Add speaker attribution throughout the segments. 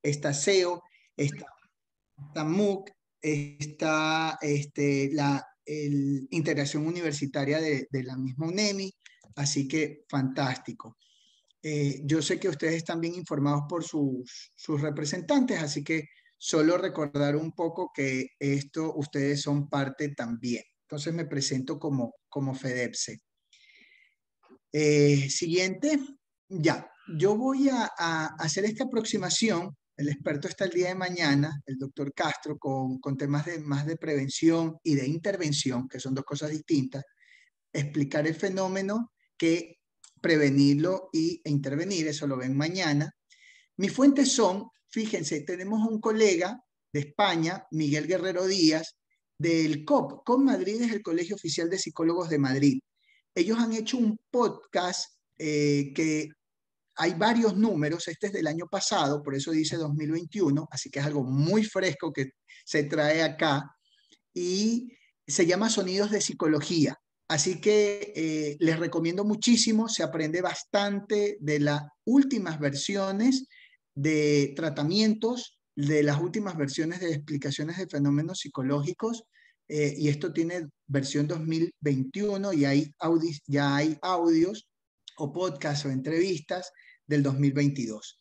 Speaker 1: está SEO, está MOOC, está la integración universitaria de la misma UNEMI, así que fantástico. Yo sé que ustedes están bien informados por sus representantes, así que solo recordar un poco que esto ustedes son parte también. Entonces me presento como FEDEPSE. Siguiente, ya. Yo voy a hacer esta aproximación. El experto está el día de mañana, el doctor Castro, con temas más de prevención y de intervención, que son dos cosas distintas. Explicar el fenómeno, que prevenirlo e intervenir, eso lo ven mañana. Mis fuentes son, fíjense, tenemos un colega de España, Miguel Guerrero Díaz, del COP. COP Madrid es el Colegio Oficial de Psicólogos de Madrid. Ellos han hecho un podcast que hay varios números, este es del año pasado, por eso dice 2021, así que es algo muy fresco que se trae acá, y se llama Sonidos de Psicología. Así que les recomiendo muchísimo, se aprende bastante de las últimas versiones de tratamientos, de las últimas versiones de explicaciones de fenómenos psicológicos, y esto tiene versión 2021 y ya hay audios o podcasts o entrevistas del 2022.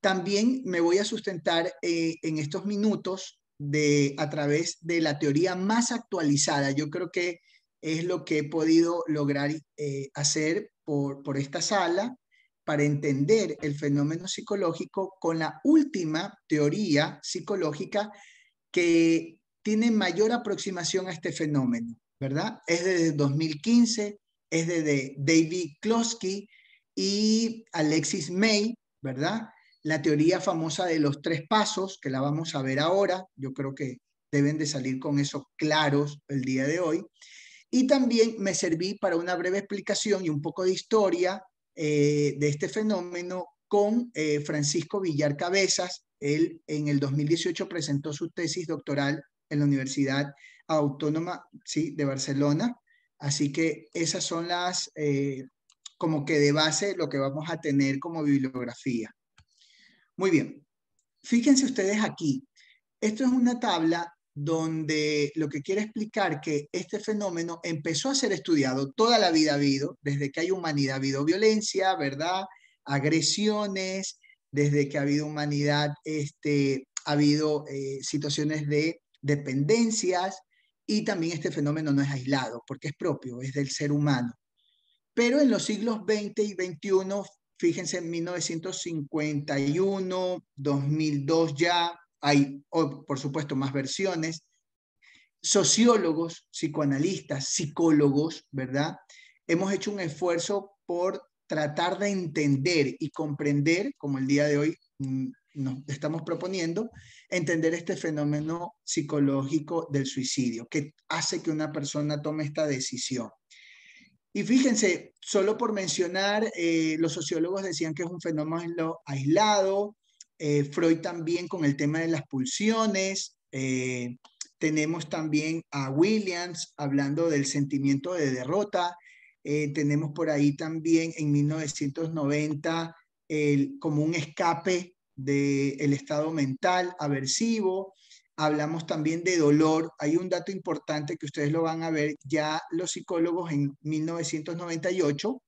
Speaker 1: También me voy a sustentar en estos minutos a través de la teoría más actualizada. Yo creo que es lo que he podido lograr hacer por esta sala para entender el fenómeno psicológico con la última teoría psicológica que tiene mayor aproximación a este fenómeno, ¿verdad? Es desde 2015, es de David Kloski y Alexis May, ¿verdad? La teoría famosa de los 3 pasos, que la vamos a ver ahora, yo creo que deben de salir con eso claros el día de hoy. Y también me serví para una breve explicación y un poco de historia de este fenómeno con Francisco Villar Cabezas. Él en el 2018 presentó su tesis doctoral en la Universidad Autónoma, sí, de Barcelona. Así que esas son las, como que de base, lo que vamos a tener como bibliografía. Muy bien, fíjense ustedes aquí. Esto es una tabla donde lo que quiere explicar que este fenómeno empezó a ser estudiado, toda la vida ha habido, desde que hay humanidad ha habido violencia, ¿verdad? Agresiones, desde que ha habido humanidad ha habido situaciones de dependencias, y también este fenómeno no es aislado porque es propio, es del ser humano. Pero en los siglos XX y XXI, fíjense, en 1951, 2002 ya, hay, por supuesto, más versiones. Sociólogos, psicoanalistas, psicólogos, ¿verdad? Hemos hecho un esfuerzo por tratar de entender y comprender, como el día de hoy nos estamos proponiendo, entender este fenómeno psicológico del suicidio, que hace que una persona tome esta decisión. Y fíjense, solo por mencionar, los sociólogos decían que es un fenómeno aislado, Freud también con el tema de las pulsiones, tenemos también a Williams hablando del sentimiento de derrota, tenemos por ahí también en 1990 como un escape del estado mental aversivo. Hablamos también de dolor. Hay un dato importante que ustedes lo van a ver ya los psicólogos en 1998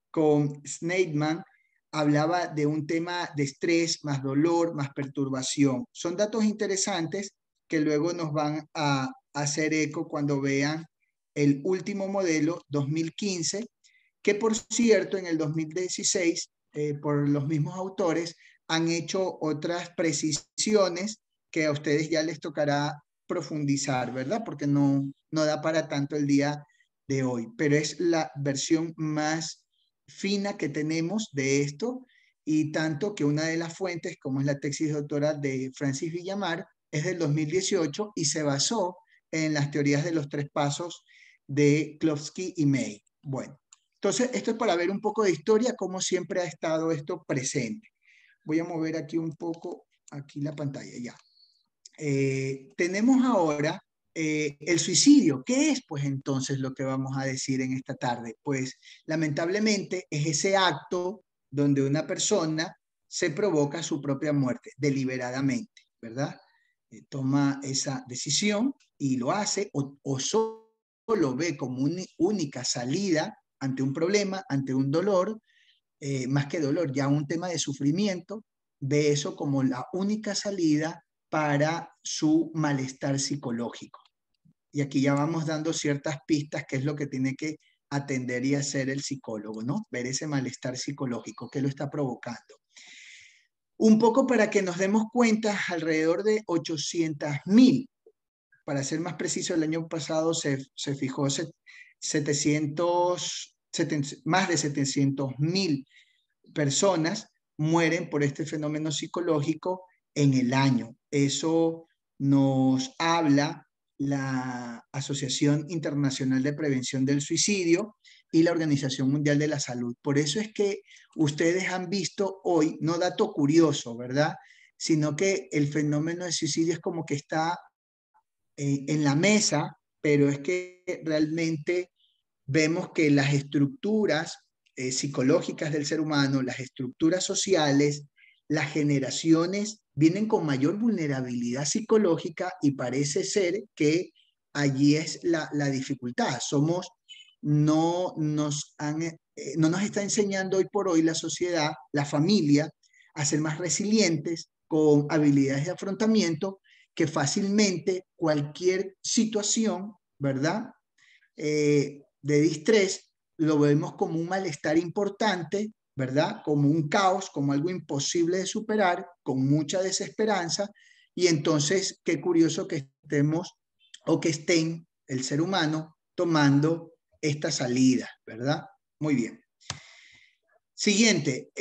Speaker 1: con Sneidman hablaba de un tema de estrés, más dolor, más perturbación. Son datos interesantes que luego nos van a hacer eco cuando vean el último modelo 2015, que por cierto en el 2016, por los mismos autores, han hecho otras precisiones que a ustedes ya les tocará profundizar, ¿verdad? Porque no da para tanto el día de hoy, pero es la versión más fina que tenemos de esto, y tanto que una de las fuentes, como es la tesis doctoral de Francis Villamar, es del 2018 y se basó en las teorías de los 3 pasos de Kloski y May. Bueno, entonces esto es para ver un poco de historia, cómo siempre ha estado esto presente. Voy a mover aquí un poco, aquí la pantalla ya. Tenemos ahora el suicidio. ¿Qué es, pues, entonces lo que vamos a decir en esta tarde? Pues, lamentablemente, es ese acto donde una persona se provoca su propia muerte deliberadamente, ¿verdad? Toma esa decisión y lo hace o solo ve como una única salida ante un problema, ante un dolor, más que dolor, ya un tema de sufrimiento, ve eso como la única salida para su malestar psicológico. Y aquí ya vamos dando ciertas pistas, que es lo que tiene que atender y hacer el psicólogo, ¿no? Ver ese malestar psicológico que lo está provocando. Un poco para que nos demos cuenta, alrededor de 800.000, para ser más preciso, el año pasado se fijó 700, más de 700.000 personas mueren por este fenómeno psicológico en el año. Eso nos habla la Asociación Internacional de Prevención del Suicidio y la Organización Mundial de la Salud. Por eso es que ustedes han visto hoy, no dato curioso, ¿verdad? Sino que el fenómeno de suicidio es como que está en la mesa, pero es que realmente vemos que las estructuras psicológicas del ser humano, las estructuras sociales, las generaciones vienen con mayor vulnerabilidad psicológica y parece ser que allí es la dificultad. No nos está enseñando hoy por hoy la sociedad, la familia, a ser más resilientes con habilidades de afrontamiento que fácilmente cualquier situación, ¿verdad? De distrés, lo vemos como un malestar importante, ¿verdad? Como un caos, como algo imposible de superar, con mucha desesperanza. Y entonces, qué curioso que estemos o que estén el ser humano tomando esta salida, ¿verdad? Muy bien. Siguiente,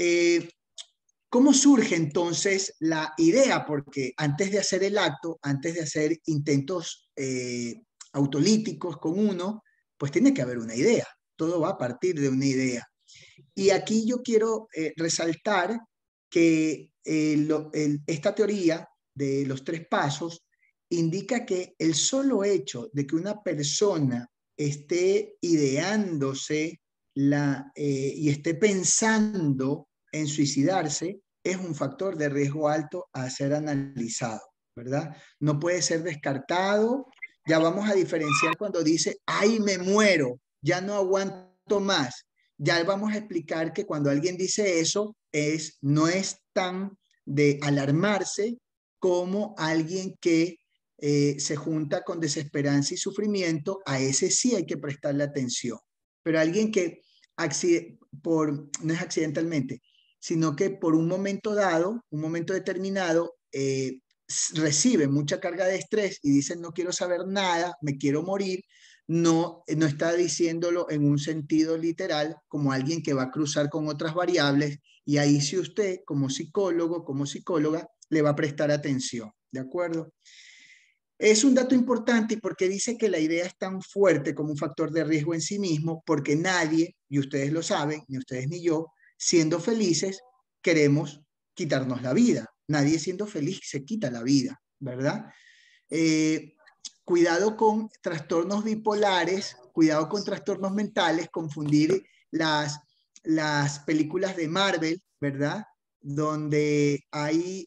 Speaker 1: ¿cómo surge entonces la idea? Porque antes de hacer el acto, antes de hacer intentos autolíticos con uno, pues tiene que haber una idea. Todo va a partir de una idea. Y aquí yo quiero resaltar que esta teoría de los 3 pasos indica que el solo hecho de que una persona esté ideándose y esté pensando en suicidarse es un factor de riesgo alto a ser analizado, ¿verdad? No puede ser descartado. Ya vamos a diferenciar cuando dice, ay, me muero, ya no aguanto más. Ya vamos a explicar que cuando alguien dice eso, no es tan de alarmarse como alguien que se junta con desesperanza y sufrimiento. A ese sí hay que prestarle atención. Pero alguien que no es accidentalmente, sino que por un momento dado, un momento determinado, recibe mucha carga de estrés y dice, no quiero saber nada, me quiero morir. No está diciéndolo en un sentido literal, como alguien que va a cruzar con otras variables, y ahí sí usted, como psicólogo, como psicóloga, le va a prestar atención, ¿de acuerdo? Es un dato importante porque dice que la idea es tan fuerte como un factor de riesgo en sí mismo, porque nadie, y ustedes lo saben, ni ustedes ni yo, siendo felices, queremos quitarnos la vida. Nadie siendo feliz se quita la vida, ¿verdad? Eh, Cuidado con trastornos bipolares, cuidado con trastornos mentales, confundir las películas de Marvel, ¿verdad? Donde hay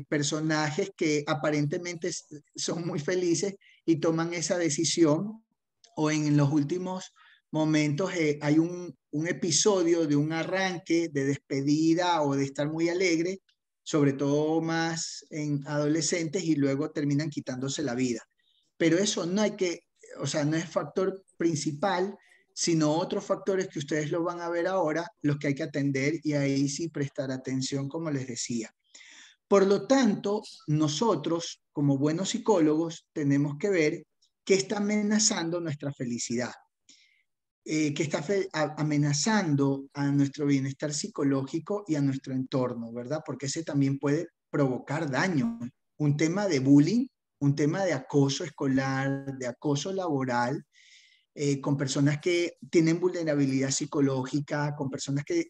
Speaker 1: personajes que aparentemente son muy felices y toman esa decisión, o en los últimos momentos hay un episodio de un arranque, de despedida o de estar muy alegre, sobre todo más en adolescentes, y luego terminan quitándose la vida. Pero eso no hay que, o sea, no es factor principal, sino otros factores que ustedes lo van a ver ahora, los que hay que atender, y ahí sí prestar atención, como les decía. Por lo tanto, nosotros, como buenos psicólogos, tenemos que ver qué está amenazando nuestra felicidad, qué está amenazando a nuestro bienestar psicológico y a nuestro entorno, ¿verdad? Porque ese también puede provocar daño. Un tema de bullying, un tema de acoso escolar, de acoso laboral, con personas que tienen vulnerabilidad psicológica, con personas que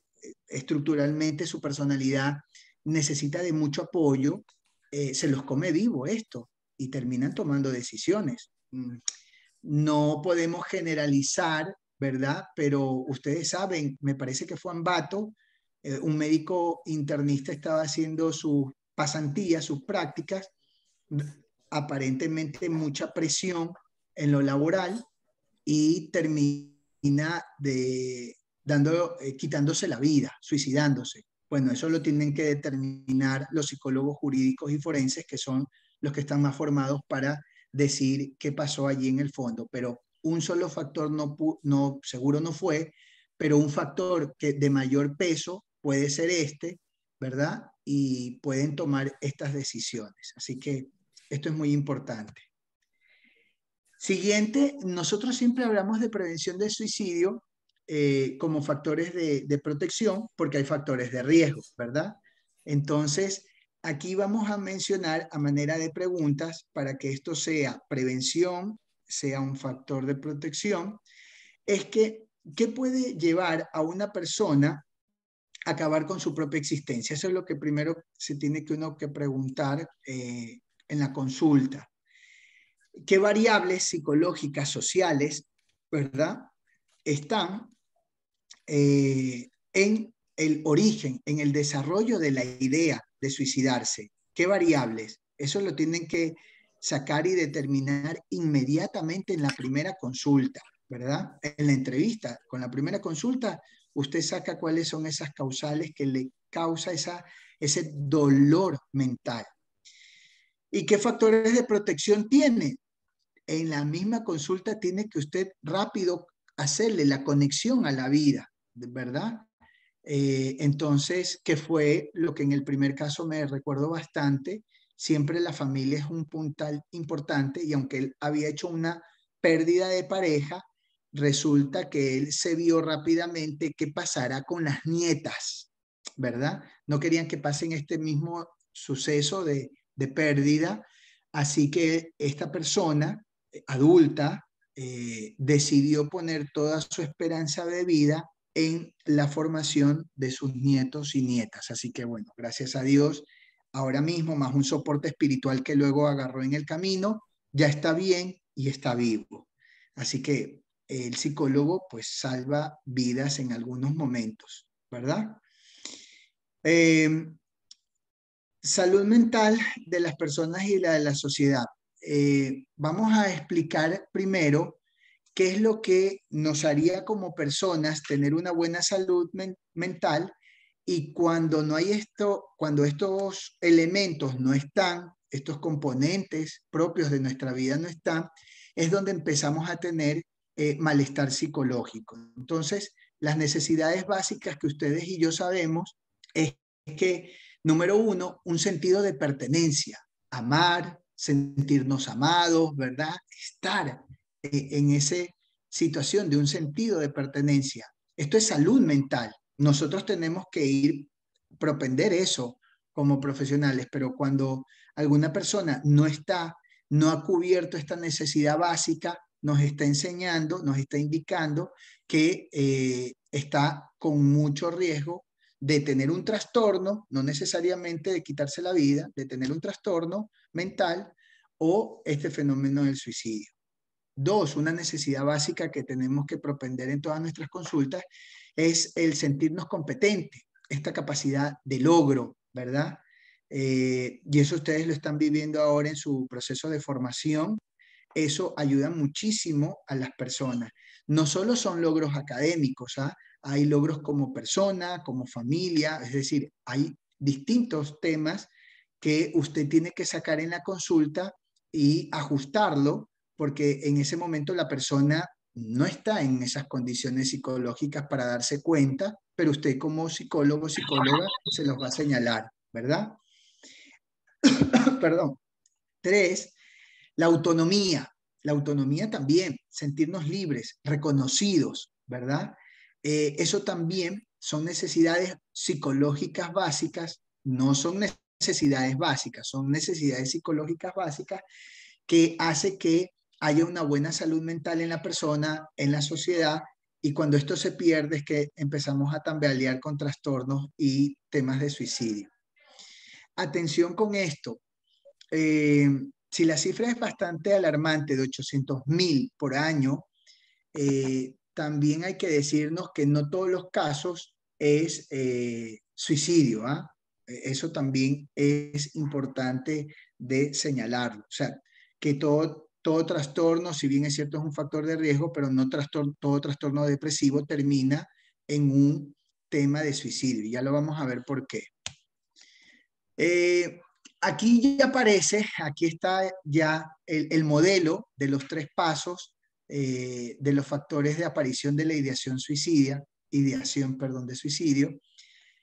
Speaker 1: estructuralmente su personalidad necesita de mucho apoyo, se los come vivo esto y terminan tomando decisiones. No podemos generalizar, ¿verdad? Pero ustedes saben, me parece que fue Ambato un médico internista estaba haciendo sus pasantías, sus prácticas, aparentemente mucha presión en lo laboral y termina quitándose la vida, suicidándose. Bueno, eso lo tienen que determinar los psicólogos jurídicos y forenses, que son los que están más formados para decir qué pasó allí en el fondo. Pero un solo factor seguro no fue, pero un factor que de mayor peso puede ser este, ¿verdad? Y pueden tomar estas decisiones. Así que esto es muy importante. Siguiente, nosotros siempre hablamos de prevención del suicidio como factores de protección, porque hay factores de riesgo, ¿verdad? Entonces, aquí vamos a mencionar a manera de preguntas para que esto sea prevención, sea un factor de protección, es que, ¿qué puede llevar a una persona a acabar con su propia existencia? Eso es lo que primero se tiene que uno que preguntar en la consulta. ¿Qué variables psicológicas, sociales, verdad, están en el origen, en el desarrollo de la idea de suicidarse? ¿Qué variables? Eso lo tienen que sacar y determinar inmediatamente en la primera consulta, ¿verdad? En la entrevista, con la primera consulta, usted saca cuáles son esas causales que le causa ese dolor mental. ¿Y qué factores de protección tiene? En la misma consulta tiene que usted rápido hacerle la conexión a la vida, ¿verdad? Entonces, ¿qué fue lo que en el primer caso me recuerdo bastante? Siempre la familia es un puntal importante y aunque él había hecho una pérdida de pareja, resulta que él se vio rápidamente qué pasará con las nietas, ¿verdad? No querían que pasen este mismo suceso de pérdida, así que esta persona adulta decidió poner toda su esperanza de vida en la formación de sus nietos y nietas. Así que bueno, gracias a Dios, ahora mismo, más un soporte espiritual que luego agarró en el camino, ya está bien y está vivo. Así que el psicólogo pues salva vidas en algunos momentos, ¿verdad? Eh, Salud mental de las personas y la de la sociedad. Vamos a explicar primero qué es lo que nos haría como personas tener una buena salud mental, y cuando no hay esto, cuando estos elementos no están, estos componentes propios de nuestra vida no están, es donde empezamos a tener malestar psicológico. Entonces, las necesidades básicas que ustedes y yo sabemos es que, número uno, un sentido de pertenencia, amar, sentirnos amados, ¿verdad? Estar en esa situación de un sentido de pertenencia. Esto es salud mental. Nosotros tenemos que ir propender eso como profesionales, pero cuando alguna persona no ha cubierto esta necesidad básica, nos está enseñando, nos está indicando que está con mucho riesgo de tener un trastorno, no necesariamente de quitarse la vida, de tener un trastorno mental o este fenómeno del suicidio. Dos, una necesidad básica que tenemos que propender en todas nuestras consultas es el sentirnos competentes, esta capacidad de logro, ¿verdad? Y eso ustedes lo están viviendo ahora en su proceso de formación. Eso ayuda muchísimo a las personas. No solo son logros académicos, ¿ah? Hay logros como persona, como familia, es decir, hay distintos temas que usted tiene que sacar en la consulta y ajustarlo, porque en ese momento la persona no está en esas condiciones psicológicas para darse cuenta, pero usted como psicólogo o psicóloga se los va a señalar, ¿verdad? Perdón. Tres, la autonomía. La autonomía también, sentirnos libres, reconocidos, ¿verdad? Eso también son necesidades psicológicas básicas, no son necesidades básicas, son necesidades psicológicas básicas que hace que haya una buena salud mental en la persona, en la sociedad, y cuando esto se pierde es que empezamos a tambalear con trastornos y temas de suicidio. Atención con esto. Eh, si la cifra es bastante alarmante de 800.000 por año, también hay que decirnos que no todos los casos es suicidio. ¿Ah? Eso también es importante de señalarlo. O sea, que todo trastorno, si bien es cierto, es un factor de riesgo, pero no todo trastorno depresivo termina en un tema de suicidio. Ya lo vamos a ver por qué. Aquí ya aparece, aquí está ya el modelo de los 3 pasos de los factores de aparición de la ideación, perdón, de suicidio.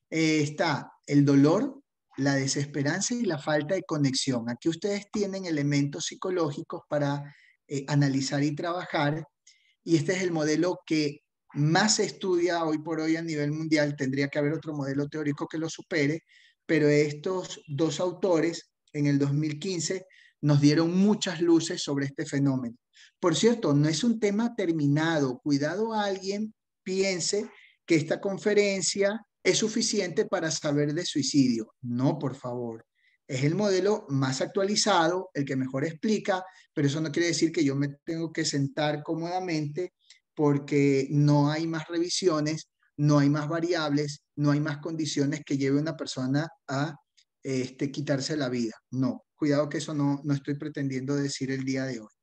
Speaker 1: Está el dolor, la desesperanza y la falta de conexión. Aquí ustedes tienen elementos psicológicos para analizar y trabajar, y este es el modelo que más se estudia hoy por hoy a nivel mundial. Tendría que haber otro modelo teórico que lo supere, pero estos 2 autores en el 2015 nos dieron muchas luces sobre este fenómeno. Por cierto, no es un tema terminado. Cuidado a alguien piense que esta conferencia es suficiente para saber de suicidio. No, por favor. Es el modelo más actualizado, el que mejor explica, pero eso no quiere decir que yo me tengo que sentar cómodamente porque no hay más revisiones, no hay más variables, no hay más condiciones que lleve a una persona a quitarse la vida. No, cuidado que eso no estoy pretendiendo decir el día de hoy,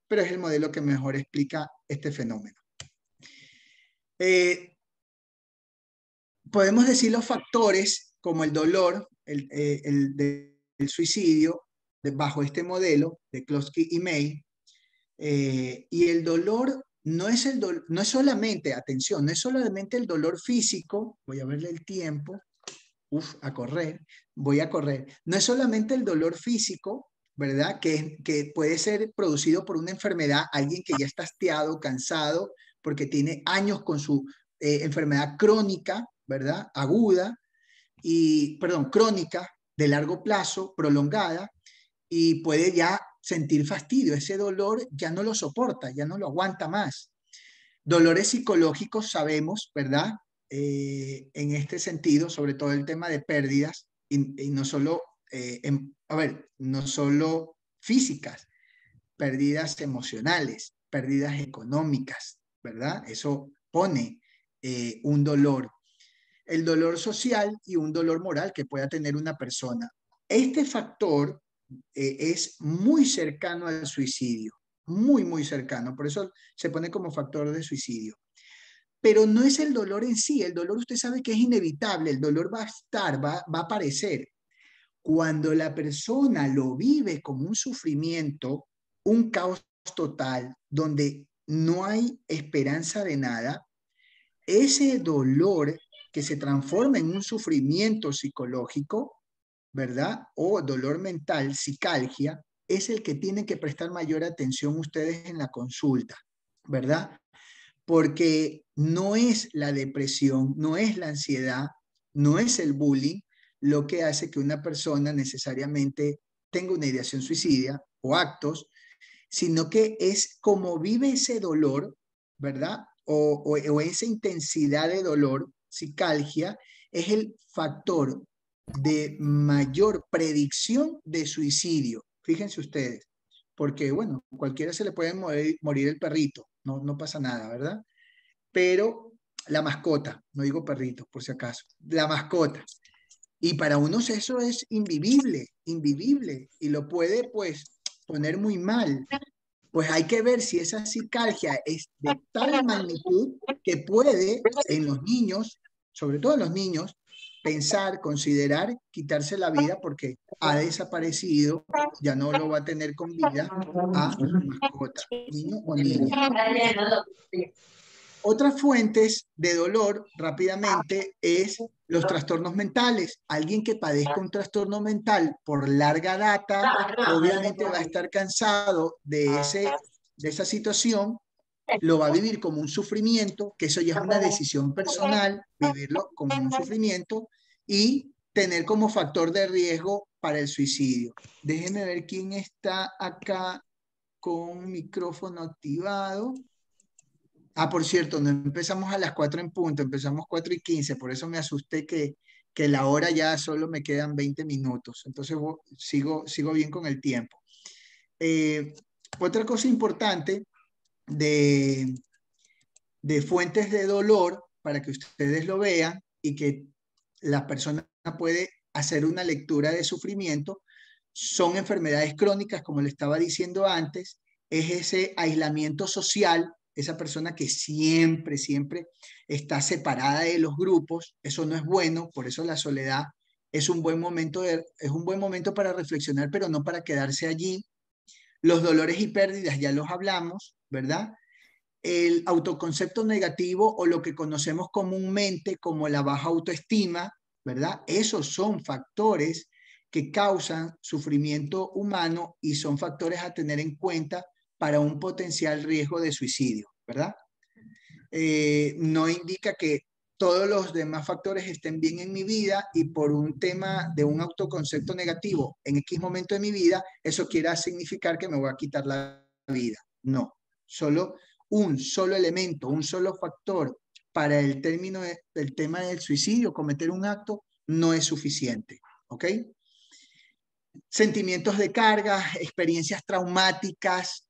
Speaker 1: pero es el modelo que mejor explica este fenómeno. Podemos decir los factores como el dolor, el suicidio, bajo este modelo de Klotsky y May. Y el dolor no es, no es solamente, atención, no es solamente el dolor físico. Voy a verle el tiempo. A correr, voy a correr. No es solamente el dolor físico, ¿verdad? Que puede ser producido por una enfermedad, alguien que ya está hastiado, cansado, porque tiene años con su enfermedad crónica, ¿verdad? Aguda, perdón, crónica, de largo plazo, prolongada, y puede ya sentir fastidio. Ese dolor ya no lo soporta, ya no lo aguanta más. Dolores psicológicos sabemos, ¿verdad? En este sentido, sobre todo el tema de pérdidas, y no solo, no solo físicas, pérdidas emocionales, pérdidas económicas, ¿verdad? Eso pone un dolor. El dolor social y un dolor moral que pueda tener una persona. Este factor es muy cercano al suicidio, muy, muy cercano. Por eso se pone como factor de suicidio. Pero no es el dolor en sí. El dolor usted sabe que es inevitable. El dolor va a estar, va a aparecer. Cuando la persona lo vive como un sufrimiento, un caos total, donde no hay esperanza de nada, ese dolor que se transforma en un sufrimiento psicológico, ¿verdad? O dolor mental, psicalgia, es el que tienen que prestar mayor atención ustedes en la consulta, ¿verdad? Porque no es la depresión, no es la ansiedad, no es el bullying lo que hace que una persona necesariamente tenga una ideación suicida o actos, sino que es como vive ese dolor, ¿verdad? O esa intensidad de dolor, psicalgia, es el factor de mayor predicción de suicidio. Fíjense ustedes, porque bueno, cualquiera se le puede morir el perrito, no pasa nada, ¿verdad? Pero la mascota, no digo perrito por si acaso, la mascota. Y para unos eso es invivible, invivible, y lo puede pues poner muy mal. Pues hay que ver si esa psicalgia es de tal magnitud que puede en los niños, sobre todo en los niños, pensar, considerar quitarse la vida porque ha desaparecido, ya no lo va a tener con vida a su mascota, niño o niña. Otras fuentes de dolor rápidamente es los trastornos mentales. Alguien que padezca un trastorno mental por larga data, obviamente va a estar cansado de esa situación, lo va a vivir como un sufrimiento, que eso ya es una decisión personal, vivirlo como un sufrimiento y tener como factor de riesgo para el suicidio. Déjenme ver quién está acá con micrófono activado. Por cierto, no empezamos a las 4 en punto, empezamos 4:15, por eso me asusté que la hora ya solo me quedan 20 minutos, entonces sigo bien con el tiempo. Otra cosa importante de fuentes de dolor, para que ustedes lo vean, y que la persona puede hacer una lectura de sufrimiento, son enfermedades crónicas, como le estaba diciendo antes, es ese aislamiento social, esa persona que siempre, siempre está separada de los grupos, eso no es bueno, por eso la soledad es un buen momento, es un buen momento para reflexionar, pero no para quedarse allí. Los dolores y pérdidas ya los hablamos, ¿verdad? El autoconcepto negativo o lo que conocemos comúnmente como la baja autoestima, ¿verdad? Esos son factores que causan sufrimiento humano y son factores a tener en cuenta para un potencial riesgo de suicidio, ¿verdad? No indica que todos los demás factores estén bien en mi vida y por un tema de un autoconcepto negativo en X momento de mi vida, eso quiera significar que me voy a quitar la vida. No, solo un solo elemento, un solo factor para el término del tema del suicidio, cometer un acto, no es suficiente. ¿Ok? Sentimientos de carga, experiencias traumáticas.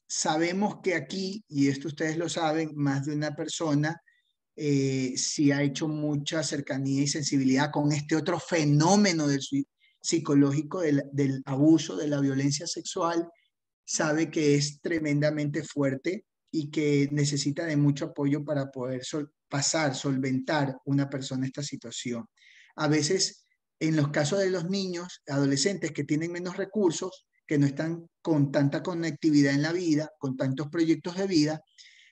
Speaker 1: Sabemos que aquí, y esto ustedes lo saben, más de una persona sí ha hecho mucha cercanía y sensibilidad con este otro fenómeno del psicológico del abuso, de la violencia sexual, sabe que es tremendamente fuerte y que necesita de mucho apoyo para poder pasar, solventar una persona esta situación. A veces, en los casos de los niños, adolescentes que tienen menos recursos, que no están con tanta conectividad en la vida, con tantos proyectos de vida,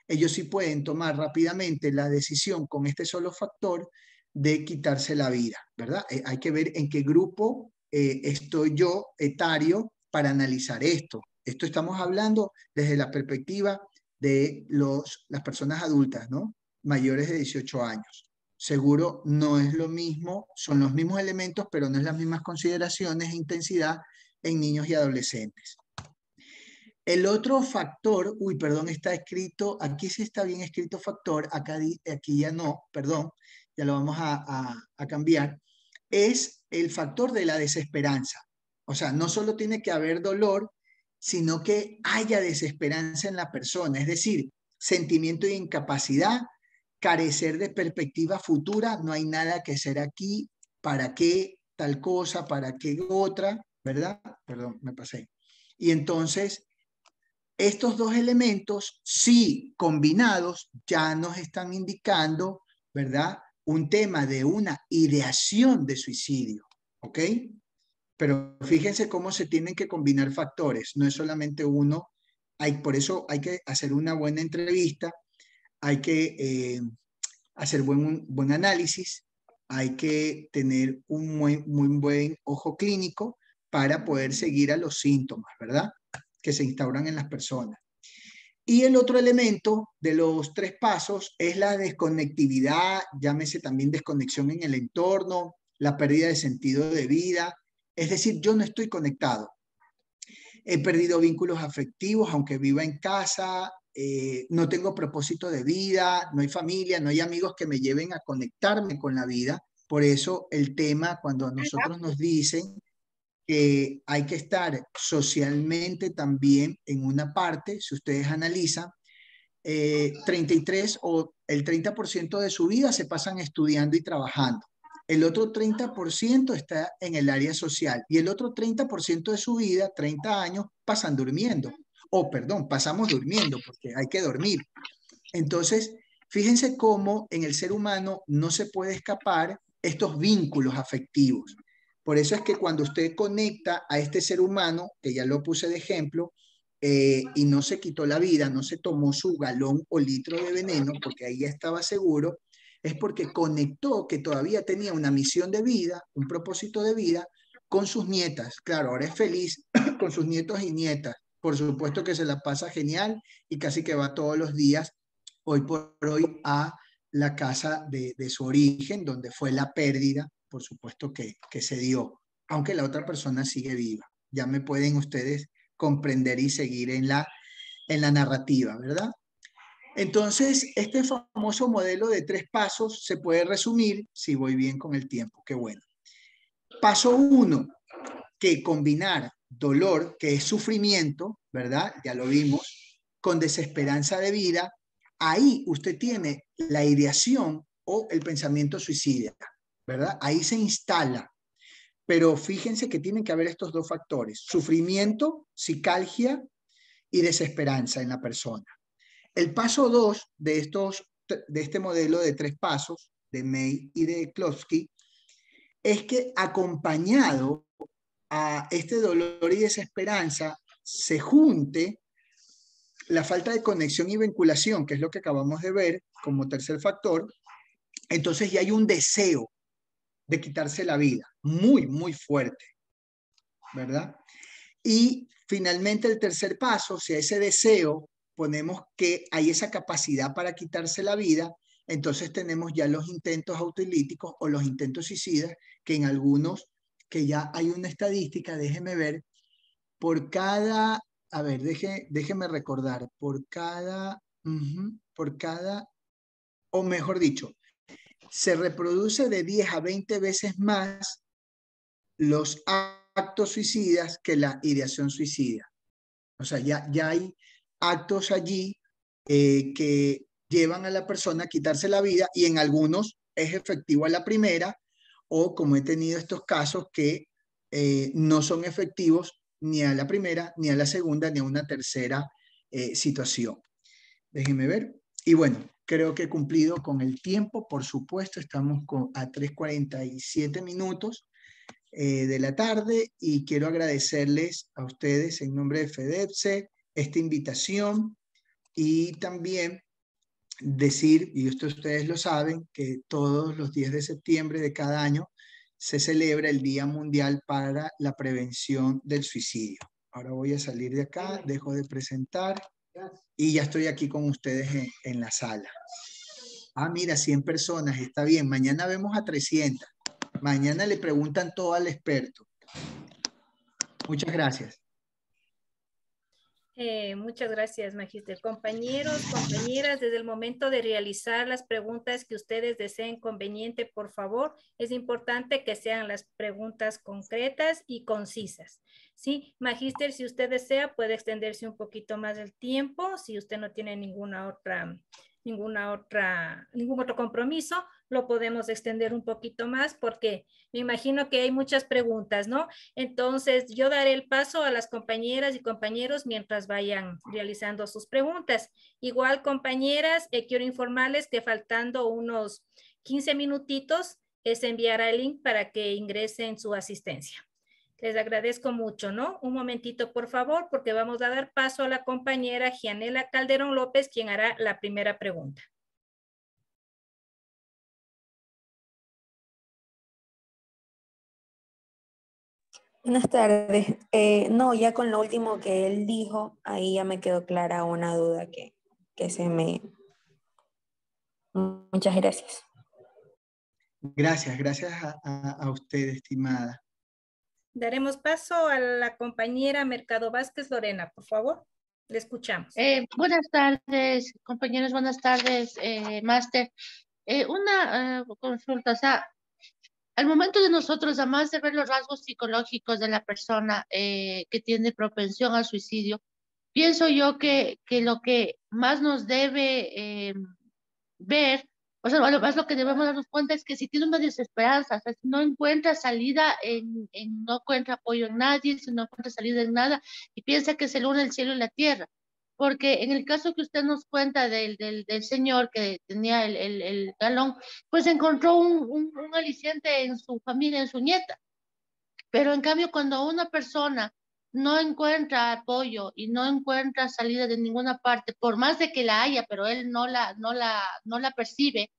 Speaker 1: ellos sí pueden tomar rápidamente la decisión con este solo factor de quitarse la vida, ¿verdad? Hay que ver en qué grupo estoy yo etario para analizar esto. Esto estamos hablando desde la perspectiva de las personas adultas, ¿no? Mayores de 18 años. Seguro no es lo mismo, son los mismos elementos, pero no es las mismas consideraciones e intensidad en niños y adolescentes. El otro factor, uy, perdón, está escrito, aquí sí está bien escrito factor, acá, aquí ya no, perdón, ya lo vamos a cambiar, es el factor de la desesperanza. O sea, no solo tiene que haber dolor, sino que haya desesperanza en la persona, es decir, sentimiento de incapacidad, carecer de perspectiva futura, no hay nada que hacer aquí, ¿para qué tal cosa, para qué otra? ¿Verdad? Perdón, me pasé. Y entonces estos dos elementos, si combinados, ya nos están indicando, ¿verdad? Un tema de una ideación de suicidio, ¿ok? Pero fíjense cómo se tienen que combinar factores, no es solamente uno, por eso hay que hacer una buena entrevista, hay que hacer buen análisis, hay que tener un muy buen ojo clínico para poder seguir a los síntomas, ¿verdad? Que se instauran en las personas. Y el otro elemento de los tres pasos es la desconectividad, llámese también desconexión en el entorno, la pérdida de sentido de vida. Es decir, yo no estoy conectado. He perdido vínculos afectivos, aunque viva en casa, no tengo propósito de vida, no hay familia, no hay amigos que me lleven a conectarme con la vida. Por eso el tema, cuando a nosotros nos dicen que hay que estar socialmente también en una parte, si ustedes analizan, 33 o el 30% de su vida se pasan estudiando y trabajando. El otro 30% está en el área social y el otro 30% de su vida, 30 años, pasan durmiendo. O, perdón, pasamos durmiendo porque hay que dormir. Entonces, fíjense cómo en el ser humano no se puede escapar estos vínculos afectivos. Por eso es que cuando usted conecta a este ser humano, que ya lo puse de ejemplo, y no se quitó la vida, no se tomó su galón o litro de veneno, porque ahí ya estaba seguro, es porque conectó que todavía tenía una misión de vida, un propósito de vida con sus nietas. Claro, ahora es feliz con sus nietos y nietas. Por supuesto que se la pasa genial y casi que va todos los días, hoy por hoy, a la casa de su origen, donde fue la pérdida, por supuesto que se dio, aunque la otra persona sigue viva. Ya me pueden ustedes comprender y seguir en la narrativa, ¿verdad? Entonces, este famoso modelo de 3 pasos se puede resumir, si voy bien con el tiempo, qué bueno. Paso 1, que combinar dolor, que es sufrimiento, ¿verdad? Ya lo vimos, con desesperanza de vida, ahí usted tiene la ideación o el pensamiento suicida, ¿verdad? Ahí se instala. Pero fíjense que tienen que haber estos dos factores: sufrimiento, psicalgia y desesperanza en la persona. El paso 2 de este modelo de 3 pasos, de May y de Klosky, es que acompañado a este dolor y desesperanza se junte la falta de conexión y vinculación, que es lo que acabamos de ver como tercer factor. Entonces ya hay un deseo de quitarse la vida, muy, muy fuerte, ¿verdad? Y finalmente el tercer paso, si a ese deseo ponemos que hay esa capacidad para quitarse la vida, entonces tenemos ya los intentos autolíticos o los intentos suicidas, que en algunos, que ya hay una estadística, déjeme ver, por cada, a ver, déjeme recordar, por cada, o mejor dicho, se reproduce de 10 a 20 veces más los actos suicidas que la ideación suicida. O sea, ya hay actos allí que llevan a la persona a quitarse la vida, y en algunos es efectivo a la primera, o como he tenido estos casos que no son efectivos ni a la primera, ni a la segunda, ni a una tercera situación. Déjenme ver. Y bueno, creo que he cumplido con el tiempo, por supuesto, estamos a 3:47 minutos de la tarde, y quiero agradecerles a ustedes en nombre de FEDEPSE esta invitación, y también decir, y esto ustedes lo saben, que todos los 10 de septiembre de cada año se celebra el Día Mundial para la Prevención del Suicidio. Ahora voy a salir de acá, dejo de presentar y ya estoy aquí con ustedes en la sala. Ah, mira, 100 personas, está bien. Mañana vemos a 300. Mañana le preguntan todo al experto. Muchas gracias.
Speaker 2: Muchas gracias, Magíster. Compañeros, compañeras, desde el momento de realizar las preguntas que ustedes deseen conveniente, por favor, es importante que sean las preguntas concretas y concisas. Sí, Magíster, si usted desea, puede extenderse un poquito más el tiempo. Si usted no tiene ningún otro compromiso, lo podemos extender un poquito más, porque me imagino que hay muchas preguntas, ¿no? Entonces, yo daré el paso a las compañeras y compañeros mientras vayan realizando sus preguntas. Igual, compañeras, quiero informarles que faltando unos 15 minutitos, se enviará el link para que ingresen su asistencia. Les agradezco mucho, ¿no? Un momentito, por favor, porque vamos a dar paso a la compañera Gianela Calderón López, quien hará la primera pregunta.
Speaker 3: Buenas tardes. No, ya con lo último que él dijo, ahí ya me quedó clara una duda que se me... Muchas gracias.
Speaker 1: Gracias a usted, estimada.
Speaker 2: Daremos paso a la compañera Mercado Vázquez Lorena, por favor. Le escuchamos.
Speaker 4: Buenas tardes, compañeros, buenas tardes, máster. Una consulta, o sea, al momento de nosotros, además de ver los rasgos psicológicos de la persona que tiene propensión al suicidio, pienso yo que lo que más nos debe ver, o sea, más lo que debemos darnos cuenta es que si tiene una desesperanza, o sea, si no encuentra salida no encuentra apoyo en nadie, si no encuentra salida en nada, y piensa que se le une el cielo y la tierra. Porque en el caso que usted nos cuenta del señor que tenía el galón, pues encontró un aliciente en su familia, en su nieta. Pero en cambio, cuando una persona no encuentra apoyo y no encuentra salida de ninguna parte, por más de que la haya, pero él no la percibe,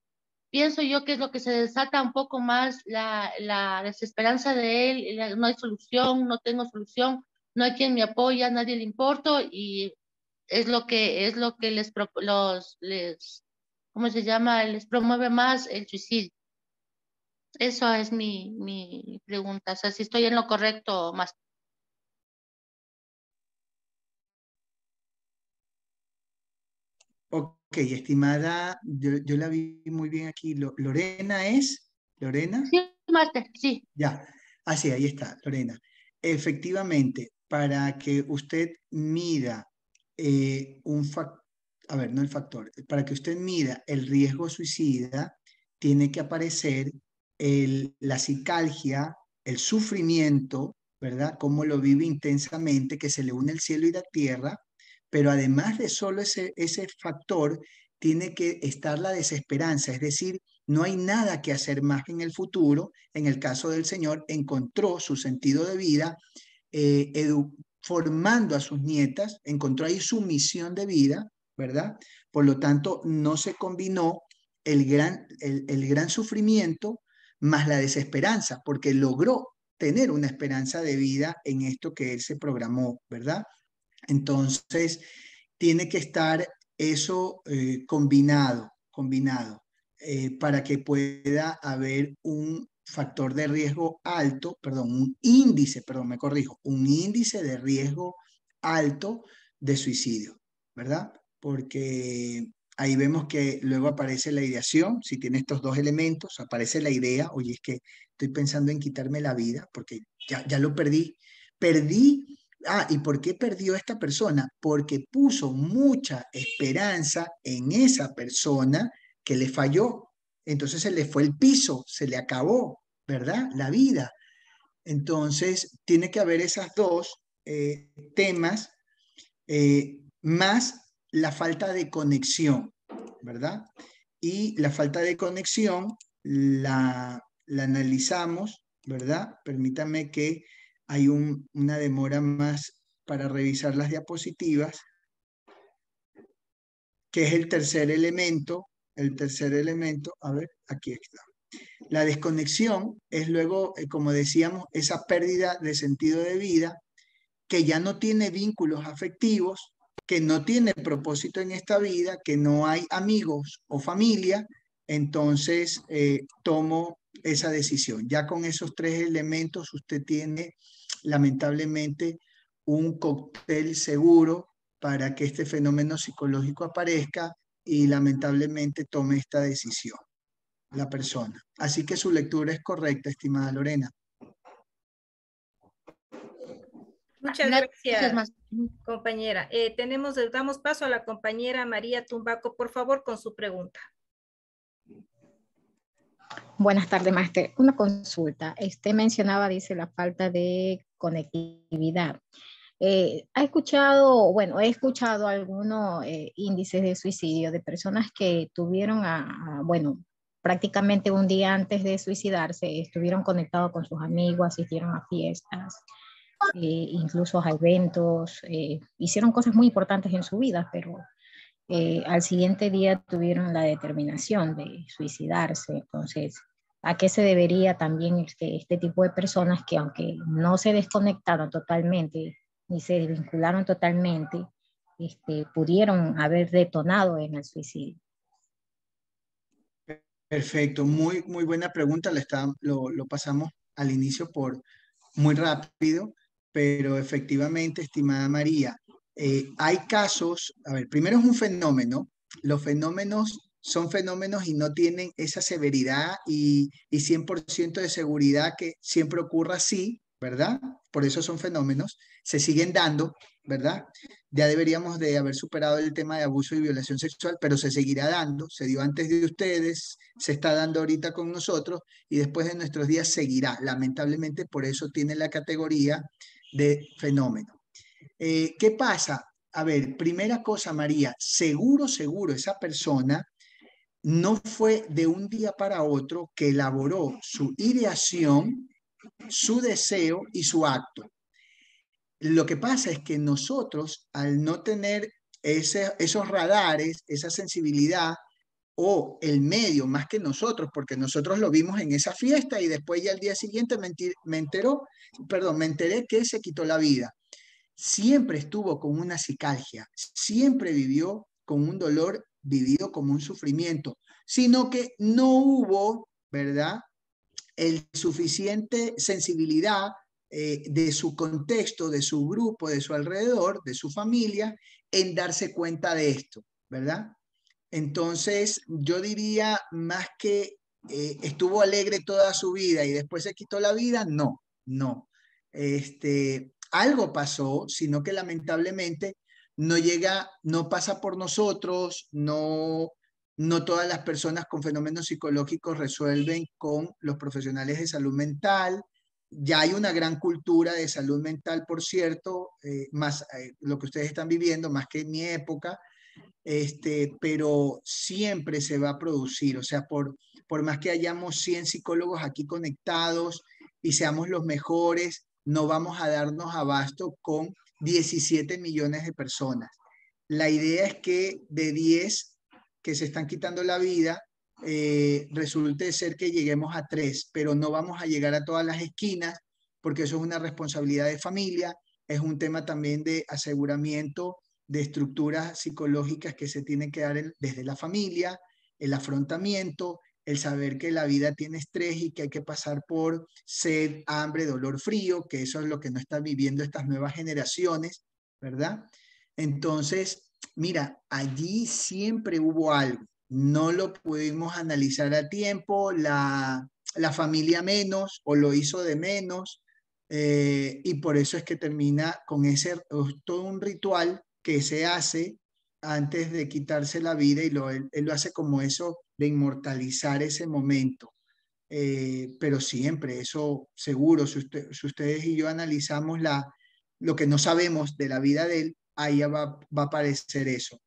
Speaker 4: pienso yo que es lo que se desata un poco más la desesperanza de él, no hay solución, no tengo solución, no hay quien me apoya, nadie le importo, y es lo que ¿cómo se llama? Les promueve más el suicidio. Eso es mi pregunta, o sea, si estoy en lo correcto, más.
Speaker 1: Ok, estimada, yo la vi muy bien aquí. ¿Lorena es? ¿Lorena?
Speaker 4: Sí, máster, sí.
Speaker 1: Ya, así, ahí está, Lorena. Efectivamente, para que usted mida un factor, a ver, no el factor, para que usted mida el riesgo suicida, tiene que aparecer la psicalgia, el sufrimiento, ¿verdad? Cómo lo vive intensamente, que se le une el cielo y la tierra, pero además de solo ese factor, tiene que estar la desesperanza, es decir, no hay nada que hacer más en el futuro. En el caso del Señor, encontró su sentido de vida, formando a sus nietas, encontró ahí su misión de vida, ¿verdad? Por lo tanto, no se combinó el gran sufrimiento más la desesperanza, porque logró tener una esperanza de vida en esto que él se programó, ¿verdad? Entonces, tiene que estar eso combinado para que pueda haber un factor de riesgo alto, un índice de riesgo alto de suicidio, ¿verdad? Porque ahí vemos que luego aparece la ideación. Si tiene estos dos elementos, aparece la idea: oye, es que estoy pensando en quitarme la vida porque ya lo perdí. ¿Y por qué perdió esta persona? Porque puso mucha esperanza en esa persona que le falló. Entonces se le fue el piso, se le acabó, ¿verdad? La vida. Entonces tiene que haber esas dos temas, más la falta de conexión, ¿verdad? Y la falta de conexión la analizamos, ¿verdad? Permítame que hay una demora más para revisar las diapositivas, que es el tercer elemento. El tercer elemento, a ver, aquí está. La desconexión es luego, como decíamos, esa pérdida de sentido de vida, que ya no tiene vínculos afectivos, que no tiene propósito en esta vida, que no hay amigos o familia. Entonces tomo esa decisión. Ya con esos tres elementos usted tiene lamentablemente un cóctel seguro para que este fenómeno psicológico aparezca y lamentablemente tome esta decisión la persona. Así que su lectura es correcta, estimada Lorena.
Speaker 2: Muchas gracias, compañera. Damos paso a la compañera María Tumbaco, por favor, con su pregunta.
Speaker 5: Buenas tardes, máster. Una consulta. Mencionaba, dice, la falta de conectividad. He escuchado algunos índices de suicidio de personas que tuvieron prácticamente un día antes de suicidarse, estuvieron conectados con sus amigos, asistieron a fiestas, incluso a eventos, hicieron cosas muy importantes en su vida, pero al siguiente día tuvieron la determinación de suicidarse. Entonces, ¿a qué se debería también este tipo de personas que, aunque no se desconectaron totalmente ni se desvincularon totalmente, pudieron haber detonado en el suicidio?
Speaker 1: Perfecto, muy buena pregunta. Lo pasamos al inicio por muy rápido, pero efectivamente, estimada María, hay casos. A ver, primero es un fenómeno. Los fenómenos son fenómenos y no tienen esa severidad y 100% de seguridad que siempre ocurra así, ¿verdad? Por eso son fenómenos, se siguen dando, ¿verdad? Ya deberíamos de haber superado el tema de abuso y violación sexual, pero se seguirá dando. Se dio antes de ustedes, se está dando ahorita con nosotros y después de nuestros días seguirá. Lamentablemente, por eso tiene la categoría de fenómeno. ¿Qué pasa? A ver, primera cosa, María, seguro, esa persona no fue de un día para otro que elaboró su ideación, su deseo y su acto. Lo que pasa es que nosotros, al no tener esos radares, esa sensibilidad, o el medio más que nosotros, porque nosotros lo vimos en esa fiesta y después ya al día siguiente me enteré que se quitó la vida. Siempre estuvo con una psicalgia, siempre vivió con un dolor vivido como un sufrimiento, sino que no hubo, ¿verdad?, el suficiente sensibilidad de su contexto, de su grupo, de su alrededor, de su familia, en darse cuenta de esto, ¿verdad? Entonces, yo diría más que estuvo alegre toda su vida y después se quitó la vida, no. Algo pasó, sino que lamentablemente no pasa por nosotros, no No todas las personas con fenómenos psicológicos resuelven con los profesionales de salud mental. Ya hay una gran cultura de salud mental, por cierto, más lo que ustedes están viviendo, más que en mi época, pero siempre se va a producir. O sea, por más que hayamos 100 psicólogos aquí conectados y seamos los mejores, no vamos a darnos abasto con 17 millones de personas. La idea es que de 10 que se están quitando la vida, resulte ser que lleguemos a 3, pero no vamos a llegar a todas las esquinas, porque eso es una responsabilidad de familia, es un tema también de aseguramiento de estructuras psicológicas que se tienen que dar desde la familia, el afrontamiento, el saber que la vida tiene estrés y que hay que pasar por sed, hambre, dolor, frío, que eso es lo que no están viviendo estas nuevas generaciones, ¿verdad? Entonces, mira, allí siempre hubo algo. No lo pudimos analizar a tiempo, la familia menos o lo hizo de menos, y por eso es que termina con todo un ritual que se hace antes de quitarse la vida y él lo hace como eso de inmortalizar ese momento. Pero siempre, eso seguro, si ustedes y yo analizamos lo que no sabemos de la vida de él, ahí va a aparecer eso.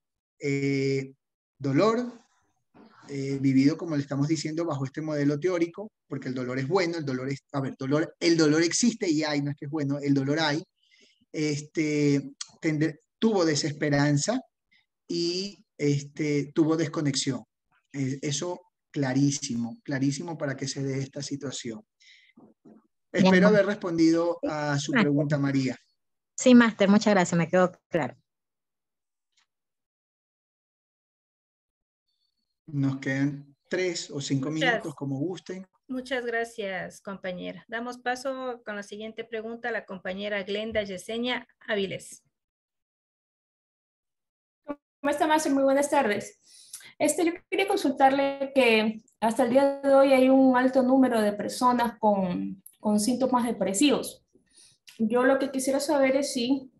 Speaker 1: Dolor, vivido como le estamos diciendo bajo este modelo teórico, porque el dolor es bueno, el dolor existe y hay, no es que es bueno, el dolor hay. Tuvo desesperanza y tuvo desconexión. Eso clarísimo, clarísimo para que se dé esta situación. Espero haber respondido a su pregunta, María.
Speaker 5: Sí, máster, muchas gracias, me quedó claro.
Speaker 1: Nos quedan 3 o 5 minutos, como gusten.
Speaker 2: Muchas gracias, compañera. Damos paso con la siguiente pregunta a la compañera Glenda Yesenia Áviles.
Speaker 6: ¿Cómo está, máster? Muy buenas tardes. Yo quería consultarle que hasta el día de hoy hay un alto número de personas con síntomas depresivos. Yo lo que quisiera saber es si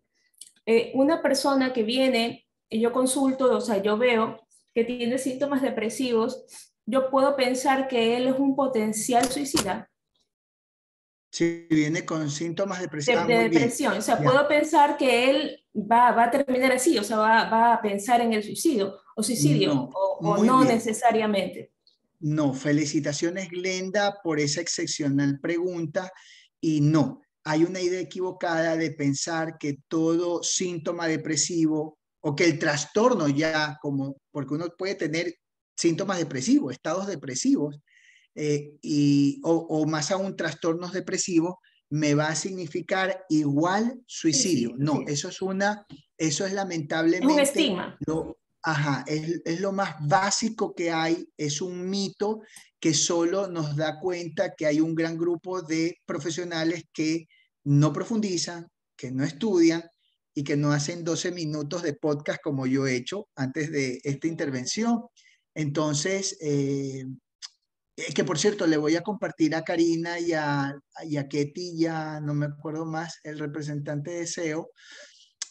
Speaker 6: una persona que viene y yo consulto, o sea, yo veo que tiene síntomas depresivos, yo puedo pensar que él es un potencial suicida.
Speaker 1: Si viene con síntomas depresivos.
Speaker 6: De depresión, o sea, puedo pensar que él va a terminar así, o sea, va a pensar en el suicidio,
Speaker 1: No,
Speaker 6: o no necesariamente.
Speaker 1: No, felicitaciones, Glenda, por esa excepcional pregunta. Y no, hay una idea equivocada de pensar que todo síntoma depresivo o que el trastorno ya, porque uno puede tener síntomas depresivos, estados depresivos, o más aún trastornos depresivos, me va a significar igual suicidio. No, eso es lamentablemente...
Speaker 6: Es un estigma.
Speaker 1: Es lo más básico que hay, es un mito que solo nos da cuenta que hay un gran grupo de profesionales que no profundizan, que no estudian y que no hacen 12 minutos de podcast como yo he hecho antes de esta intervención. Entonces, que por cierto, le voy a compartir a Karina y a Ketty, ya no me acuerdo más, el representante de SEO,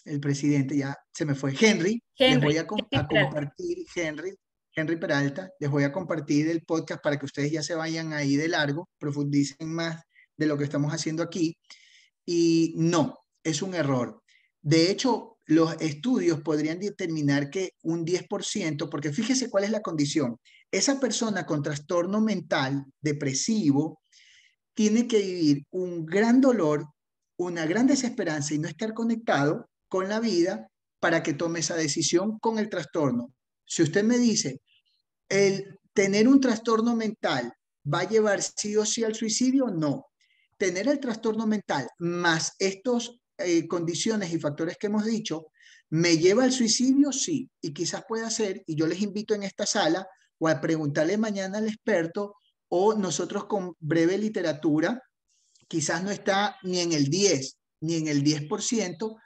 Speaker 1: el presidente, ya se me fue, Henry, les voy a compartir, Henry Peralta, les voy a compartir el podcast para que ustedes ya se vayan ahí de largo, profundicen más de lo que estamos haciendo aquí. Y no, es un error. De hecho, los estudios podrían determinar que un 10%, porque fíjese cuál es la condición. Esa persona con trastorno mental depresivo tiene que vivir un gran dolor, una gran desesperanza y no estar conectado con la vida para que tome esa decisión con el trastorno. Si usted me dice, el tener un trastorno mental va a llevar sí o sí al suicidio, no. Tener el trastorno mental más estos condiciones y factores que hemos dicho, ¿me lleva al suicidio? Sí, y quizás pueda ser, y yo les invito en esta sala o a preguntarle mañana al experto, o nosotros con breve literatura, quizás no está ni en el 10, ni en el 10%,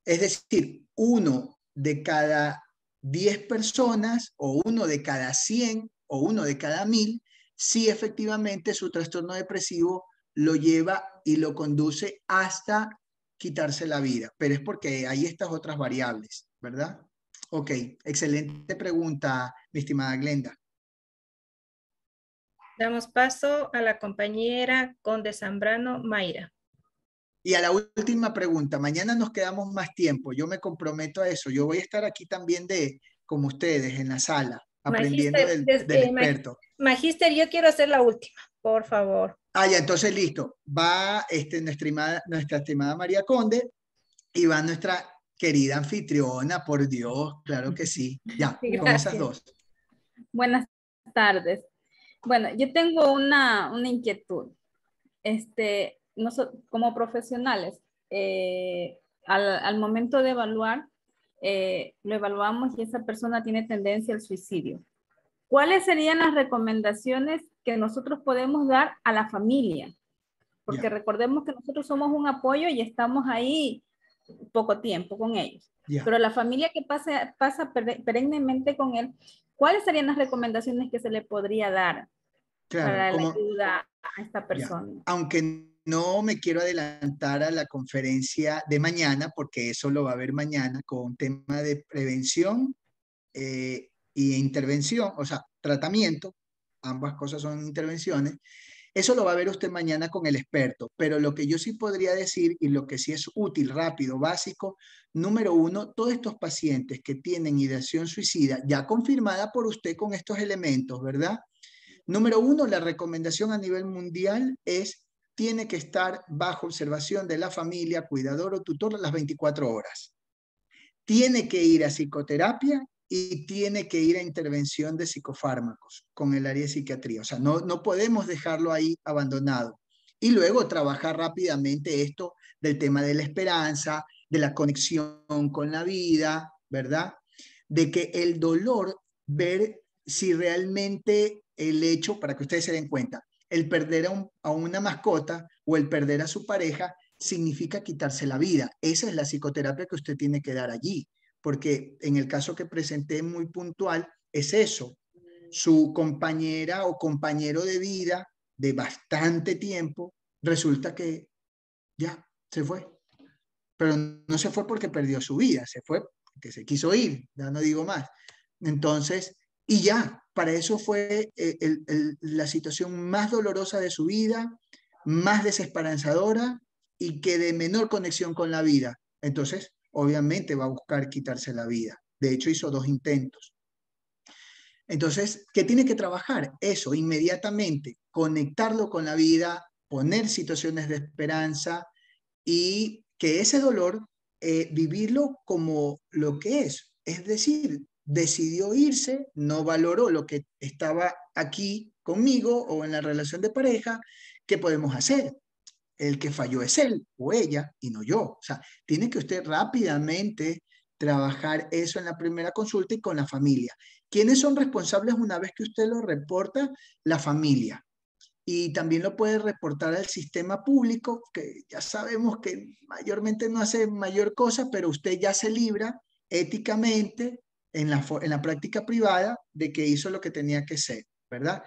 Speaker 1: es decir, 1 de cada 10 personas, o 1 de cada 100, o 1 de cada 1000, sí efectivamente su trastorno depresivo lo lleva y lo conduce hasta quitarse la vida, pero es porque hay estas otras variables, ¿verdad? Ok, excelente pregunta, mi estimada Glenda.
Speaker 2: Damos paso a la compañera Conde Zambrano Mayra.
Speaker 1: Y a la última pregunta, mañana nos quedamos más tiempo, yo me comprometo a eso, yo voy a estar aquí también como ustedes en la sala, aprendiendo
Speaker 2: Magíster,
Speaker 1: del experto.
Speaker 2: Magíster, yo quiero hacer la última, por favor.
Speaker 1: Ah, ya, entonces listo, va nuestra estimada María Conde y va nuestra querida anfitriona, por Dios, claro que sí, ya,
Speaker 2: Sí,
Speaker 1: con esas
Speaker 2: gracias.
Speaker 1: dos.
Speaker 7: Buenas tardes. Bueno, yo tengo una inquietud. Como profesionales, al momento de evaluar, lo evaluamos y esa persona tiene tendencia al suicidio. ¿Cuáles serían las recomendaciones que nosotros podemos dar a la familia? Porque recordemos que nosotros somos un apoyo y estamos ahí poco tiempo con ellos. Pero la familia que pasa perennemente con él, ¿cuáles serían las recomendaciones que se le podría dar para la ayuda a esta persona?
Speaker 1: Aunque no me quiero adelantar a la conferencia de mañana, porque eso lo va a ver mañana con tema de prevención y intervención, o sea, tratamiento, ambas cosas son intervenciones. Eso lo va a ver usted mañana con el experto, pero lo que yo sí podría decir y lo que sí es útil, rápido, básico, número uno, todos estos pacientes que tienen ideación suicida, ya confirmada por usted con estos elementos, ¿verdad? Número uno, la recomendación a nivel mundial es, tiene que estar bajo observación de la familia, cuidador o tutor las 24 horas. Tiene que ir a psicoterapia y tiene que ir a intervención de psicofármacos con el área de psiquiatría. O sea, no podemos dejarlo ahí abandonado. Y luego trabajar rápidamente esto del tema de la esperanza, de la conexión con la vida, ¿verdad? De que el dolor, ver si realmente el hecho, para que ustedes se den cuenta, el perder a una mascota o el perder a su pareja significa quitarse la vida. Esa es la psicoterapia que usted tiene que dar allí, porque en el caso que presenté muy puntual, es eso. Su compañera o compañero de vida de bastante tiempo, resulta que ya se fue. Pero no se fue porque perdió su vida, se fue porque se quiso ir, ya no digo más. Entonces, y ya, para eso fue la situación más dolorosa de su vida, más desesperanzadora y que de menor conexión con la vida. Entonces, obviamente va a buscar quitarse la vida. De hecho, hizo 2 intentos. Entonces, ¿qué tiene que trabajar? Eso, inmediatamente, conectarlo con la vida, poner situaciones de esperanza y que ese dolor, vivirlo como lo que es decir, decidió irse, no valoró lo que estaba aquí conmigo o en la relación de pareja. ¿Qué podemos hacer? El que falló es él o ella y no yo. O sea, tiene que usted rápidamente trabajar eso en la primera consulta y con la familia. ¿Quiénes son responsables una vez que usted lo reporta? La familia. Y también lo puede reportar al sistema público, que ya sabemos que mayormente no hace mayor cosa, pero usted ya se libra éticamente en la práctica privada de que hizo lo que tenía que ser, ¿verdad?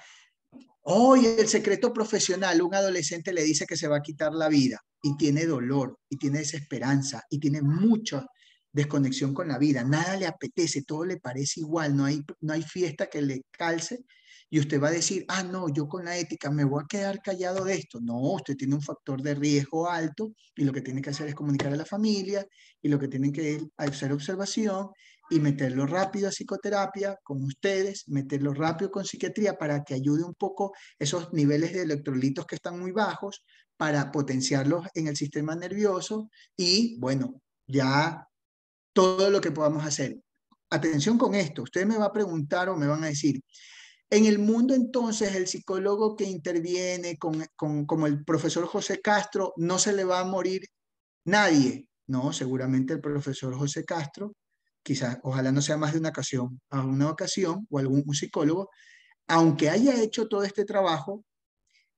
Speaker 1: Hoy el secreto profesional, un adolescente le dice que se va a quitar la vida y tiene dolor y tiene desesperanza y tiene mucha desconexión con la vida, nada le apetece, todo le parece igual, no hay fiesta que le calce. Y usted va a decir, ah, no, yo con la ética me voy a quedar callado de esto. No, usted tiene un factor de riesgo alto y lo que tiene que hacer es comunicar a la familia y lo que tienen que hacer observación y meterlo rápido a psicoterapia con ustedes, meterlo rápido con psiquiatría para que ayude un poco esos niveles de electrolitos que están muy bajos para potenciarlos en el sistema nervioso y, bueno, ya todo lo que podamos hacer. Atención con esto, usted me va a preguntar o me van a decir, en el mundo entonces el psicólogo que interviene como el profesor José Castro, no se le va a morir nadie. No, seguramente el profesor José Castro, quizás, ojalá no sea más de una ocasión o algún psicólogo, aunque haya hecho todo este trabajo,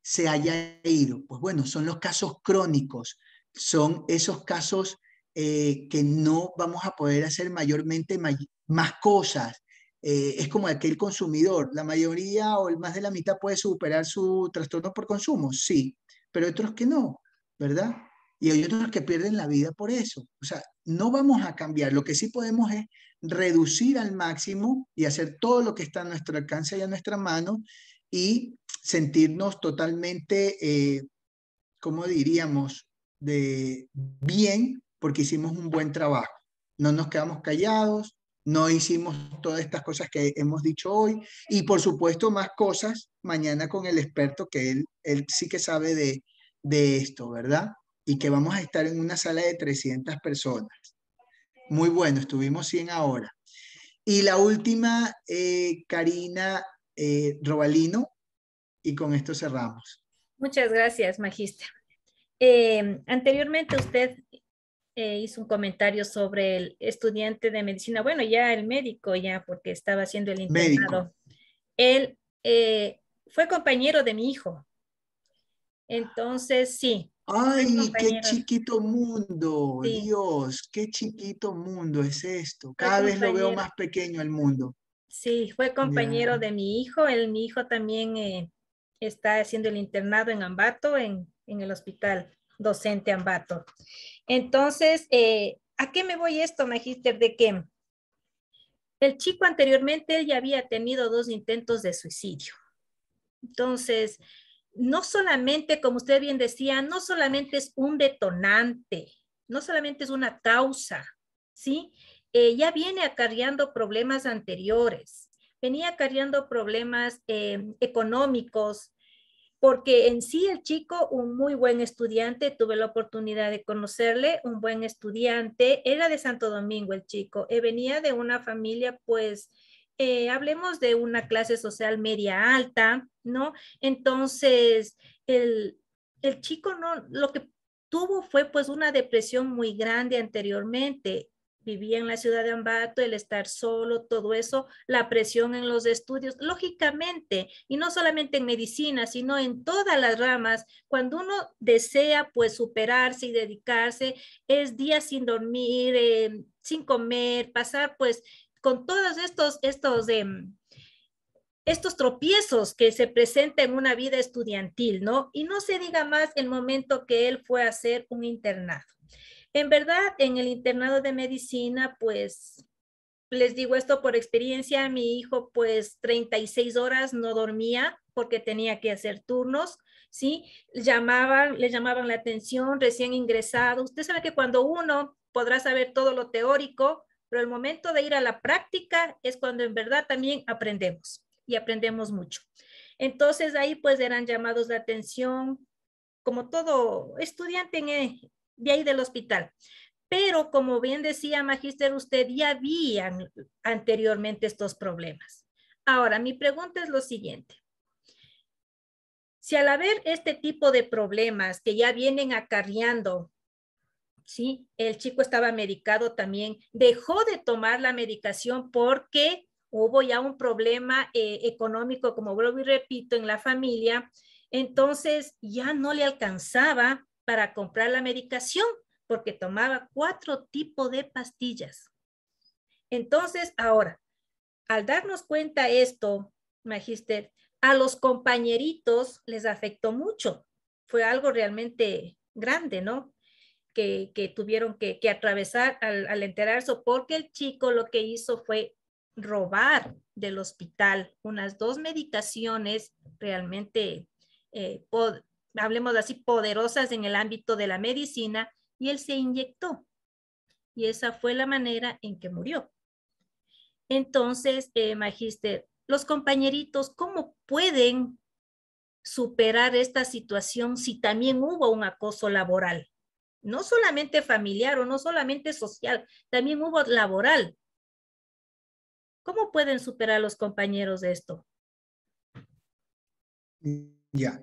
Speaker 1: se haya ido. Pues bueno, son los casos crónicos, son esos casos que no vamos a poder hacer mayormente más cosas. Es como aquel consumidor, la mayoría o más de la mitad puede superar su trastorno por consumo, sí, pero otros que no, ¿verdad? Y hay otros que pierden la vida por eso. O sea, no vamos a cambiar. Lo que sí podemos es reducir al máximo y hacer todo lo que está a nuestro alcance y a nuestra mano y sentirnos totalmente, ¿cómo diríamos? Bien, porque hicimos un buen trabajo. No nos quedamos callados, no hicimos todas estas cosas que hemos dicho hoy y por supuesto más cosas mañana con el experto que él sí que sabe de esto, ¿verdad? Y que vamos a estar en una sala de 300 personas. Muy bueno, estuvimos 100 ahora. Y la última, Karina Robalino, y con esto cerramos.
Speaker 2: Muchas gracias, magíster. Anteriormente usted hizo un comentario sobre el estudiante de medicina, bueno, ya el médico, ya porque estaba haciendo el internado.
Speaker 1: Médico.
Speaker 2: Él fue compañero de mi hijo. Entonces, sí.
Speaker 1: Ay, qué chiquito mundo,
Speaker 2: Sí.
Speaker 1: Dios, qué chiquito mundo es esto.
Speaker 2: Fue
Speaker 1: Cada vez lo veo
Speaker 2: compañero.
Speaker 1: más pequeño el mundo.
Speaker 2: Sí, fue compañero
Speaker 1: Ya.
Speaker 2: de mi hijo. Mi hijo también está haciendo el internado en Ambato, en el hospital docente Ambato. Entonces, ¿a qué me voy esto, magíster? De que el chico anteriormente él ya había tenido 2 intentos de suicidio. Entonces, no solamente, como usted bien decía, no solamente es un detonante, no solamente es una causa, ¿sí? Ya viene acarreando problemas anteriores, venía acarreando problemas económicos, porque en sí el chico, un muy buen estudiante, tuve la oportunidad de conocerle, un buen estudiante, era de Santo Domingo el chico, venía de una familia pues hablemos de una clase social media alta, ¿no? Entonces, el chico no, lo que tuvo fue pues una depresión muy grande anteriormente. Vivía en la ciudad de Ambato, el estar solo, todo eso, la presión en los estudios, lógicamente, y no solamente en medicina, sino en todas las ramas, cuando uno desea pues superarse y dedicarse, es días sin dormir, sin comer, pasar pues con todos estos tropiezos que se presentan en una vida estudiantil, ¿no? Y no se diga más el momento que él fue a hacer un internado. En verdad, en el internado de medicina, pues, les digo esto por experiencia, mi hijo, pues, 36 horas no dormía porque tenía que hacer turnos, ¿sí? Le llamaban la atención, recién ingresado. Usted sabe que cuando uno podrá saber todo lo teórico, pero el momento de ir a la práctica es cuando en verdad también aprendemos y aprendemos mucho. Entonces ahí pues eran llamados de atención como todo estudiante de ahí del hospital. Pero como bien decía magíster, usted ya habían anteriormente estos problemas. Ahora, mi pregunta es lo siguiente. Si al haber este tipo de problemas que ya vienen acarreando, ¿sí? El chico estaba medicado también, dejó de tomar la medicación porque hubo ya un problema económico, como vuelvo y repito, en la familia, entonces ya no le alcanzaba para comprar la medicación porque tomaba 4 tipos de pastillas. Entonces, ahora, al darnos cuenta esto, magíster, a los compañeritos les afectó mucho. Fue algo realmente grande, ¿no? Que tuvieron que atravesar al enterarse, porque el chico lo que hizo fue robar del hospital unas 2 medicaciones realmente, hablemos así, poderosas en el ámbito de la medicina, y él se inyectó. Y esa fue la manera en que murió. Entonces, magíster, los compañeritos, ¿cómo pueden superar esta situación si también hubo un acoso laboral? No solamente familiar o no solamente social, también hubo laboral. ¿Cómo pueden superar los compañeros de esto?
Speaker 1: Ya,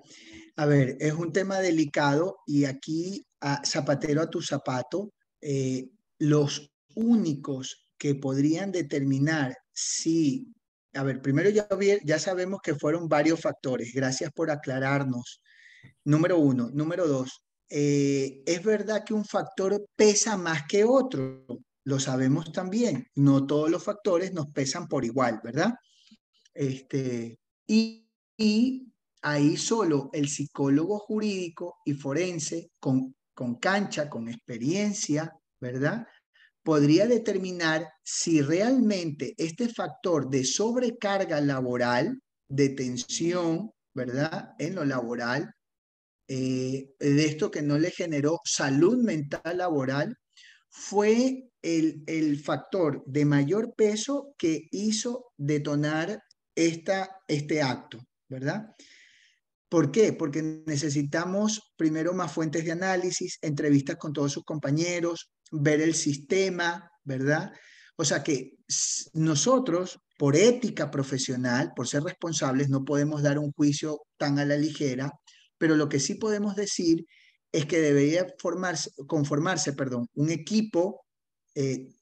Speaker 1: a ver, es un tema delicado y aquí, zapatero a tu zapato, los únicos que podrían determinar si, a ver, primero ya sabemos que fueron varios factores, gracias por aclararnos. Número 1, número 2, es verdad que un factor pesa más que otro, lo sabemos también, no todos los factores nos pesan por igual, ¿verdad? Y ahí solo el psicólogo jurídico y forense, con con cancha, con experiencia, ¿verdad? Podría determinar si realmente este factor de sobrecarga laboral, de tensión, ¿verdad? En lo laboral, de esto que no le generó salud mental laboral, fue el factor de mayor peso que hizo detonar este acto, ¿verdad? ¿Por qué? Porque necesitamos primero más fuentes de análisis, entrevistas con todos sus compañeros, ver el sistema, ¿verdad? O sea que nosotros, por ética profesional, por ser responsables, no podemos dar un juicio tan a la ligera, pero lo que sí podemos decir es que debería conformarse, un equipo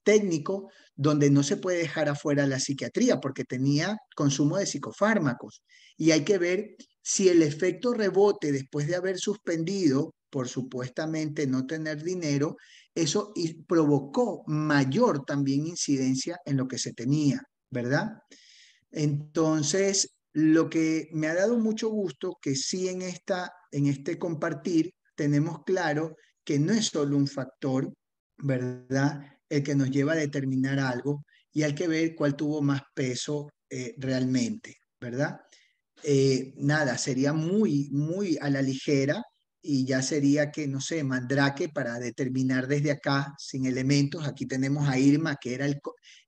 Speaker 1: técnico donde no se puede dejar afuera la psiquiatría porque tenía consumo de psicofármacos y hay que ver si el efecto rebote después de haber suspendido por supuestamente no tener dinero, eso provocó mayor también incidencia en lo que se tenía, ¿verdad? Entonces, lo que me ha dado mucho gusto que sí en este compartir tenemos claro que no es solo un factor, ¿verdad? El que nos lleva a determinar algo y hay que ver cuál tuvo más peso realmente, ¿verdad? Nada, sería muy, muy a la ligera y ya sería que, no sé, Mandrake para determinar desde acá, sin elementos. Aquí tenemos a Irma, que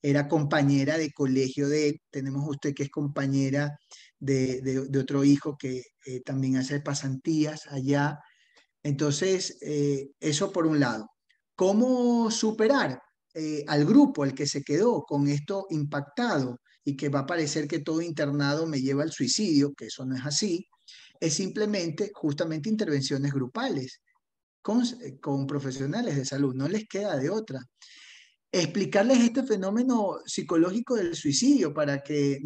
Speaker 1: era compañera de colegio de él. Tenemos a usted, que es compañera de otro hijo que también hace pasantías allá. Entonces, eso por un lado. ¿Cómo superar al grupo, el que se quedó con esto impactado y que va a parecer que todo internado me lleva al suicidio, que eso no es así? Es simplemente, justamente, intervenciones grupales con profesionales de salud, no les queda de otra. Explicarles este fenómeno psicológico del suicidio para que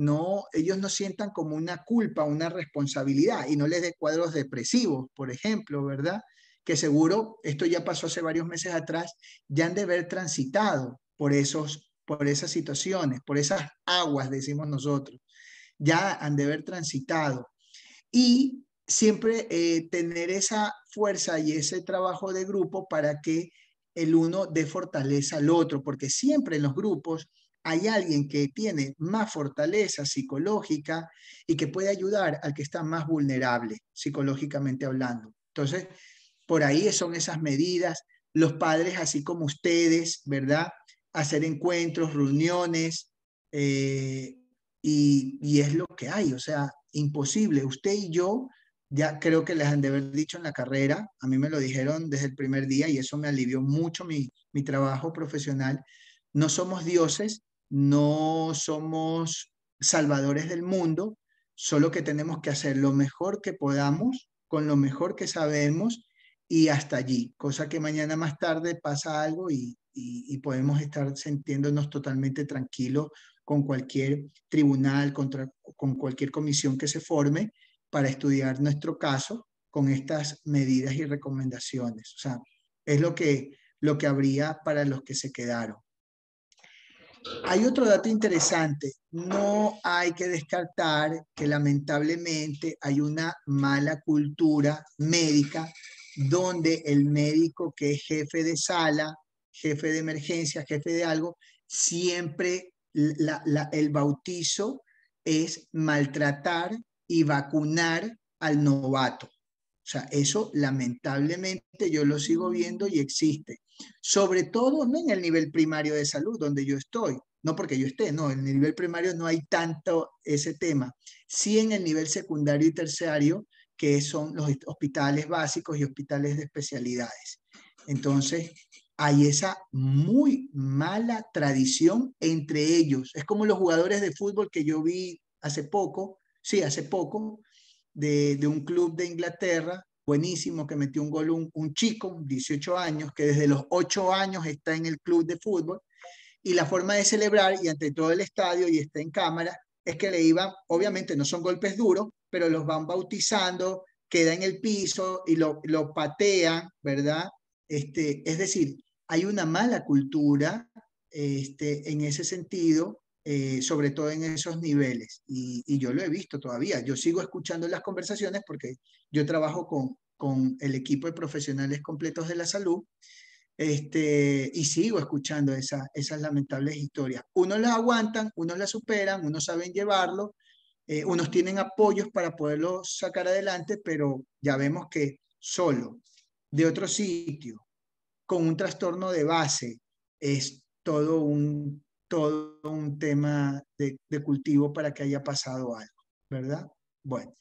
Speaker 1: ellos no sientan como una culpa, una responsabilidad y no les dé cuadros depresivos, por ejemplo, ¿verdad? Que seguro, esto ya pasó hace varios meses atrás, ya han de haber transitado por esas situaciones, por esas aguas, decimos nosotros, ya han de haber transitado. Y siempre tener esa fuerza y ese trabajo de grupo para que el uno dé fortaleza al otro, porque siempre en los grupos hay alguien que tiene más fortaleza psicológica y que puede ayudar al que está más vulnerable psicológicamente hablando. Entonces, por ahí son esas medidas. Los padres, así como ustedes, ¿verdad? Hacer encuentros, reuniones, y es lo que hay, o sea, imposible. Usted y yo, ya creo que les han de haber dicho en la carrera, a mí me lo dijeron desde el primer día y eso me alivió mucho mi trabajo profesional. No somos dioses, no somos salvadores del mundo, solo que tenemos que hacer lo mejor que podamos, con lo mejor que sabemos y hasta allí, cosa que mañana más tarde pasa algo y podemos estar sintiéndonos totalmente tranquilos con cualquier tribunal, con cualquier comisión que se forme para estudiar nuestro caso con estas medidas y recomendaciones. O sea, es lo que habría para los que se quedaron. Hay otro dato interesante. No hay que descartar que lamentablemente hay una mala cultura médica donde el médico que es jefe de sala, jefe de emergencia, jefe de algo, siempre el bautizo es maltratar y vacunar al novato. O sea, eso lamentablemente yo lo sigo viendo y existe. Sobre todo no en el nivel primario de salud donde yo estoy, no porque yo esté, no, en el nivel primario no hay tanto ese tema. Sí en el nivel secundario y terciario, que son los hospitales básicos y hospitales de especialidades. Entonces, hay esa muy mala tradición entre ellos. Es como los jugadores de fútbol que yo vi hace poco, de un club de Inglaterra, buenísimo, que metió un gol un chico, 18 años, que desde los 8 años está en el club de fútbol, y la forma de celebrar, y ante todo el estadio, y está en cámara, es que le iban, obviamente no son golpes duros, pero los van bautizando, queda en el piso y lo patean, ¿verdad? Es decir, hay una mala cultura en ese sentido, sobre todo en esos niveles, y yo lo he visto todavía. Yo sigo escuchando las conversaciones porque yo trabajo con el equipo de profesionales completos de la salud. Y sigo escuchando esas lamentables historias. Unos las aguantan, unos las superan, unos saben llevarlo, unos tienen apoyos para poderlo sacar adelante, pero ya vemos que solo, de otro sitio, con un trastorno de base, es todo un tema de cultivo para que haya pasado algo, ¿verdad? Bueno.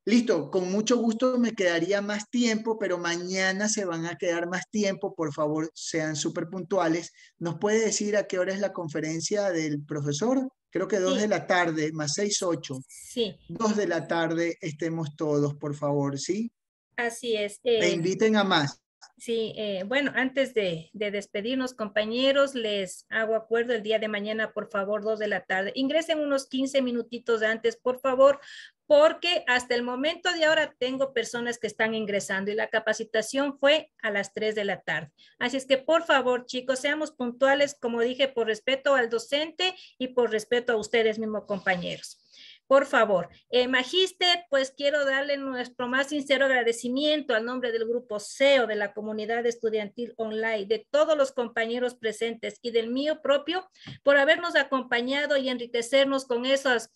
Speaker 1: Listo, con mucho gusto me quedaría más tiempo, pero mañana se van a quedar más tiempo. Por favor, sean súper puntuales. ¿Nos puede decir a qué hora es la conferencia del profesor? Creo que 2 de la tarde, más 6, 8.
Speaker 2: Sí.
Speaker 1: 2 de la tarde estemos todos, por favor, ¿sí?
Speaker 2: Así es.
Speaker 1: E inviten a más.
Speaker 2: Sí, bueno, antes de despedirnos, compañeros, les hago acuerdo el día de mañana, por favor, 2 de la tarde. Ingresen unos 15 minutitos antes, por favor, porque hasta el momento de ahora tengo personas que están ingresando y la capacitación fue a las 3 de la tarde. Así es que, por favor, chicos, seamos puntuales, como dije, por respeto al docente y por respeto a ustedes mismos, compañeros. Por favor, Magíster, pues quiero darle nuestro más sincero agradecimiento al nombre del grupo CEO de la comunidad estudiantil online, de todos los compañeros presentes y del mío propio, por habernos acompañado y enriquecernos con esos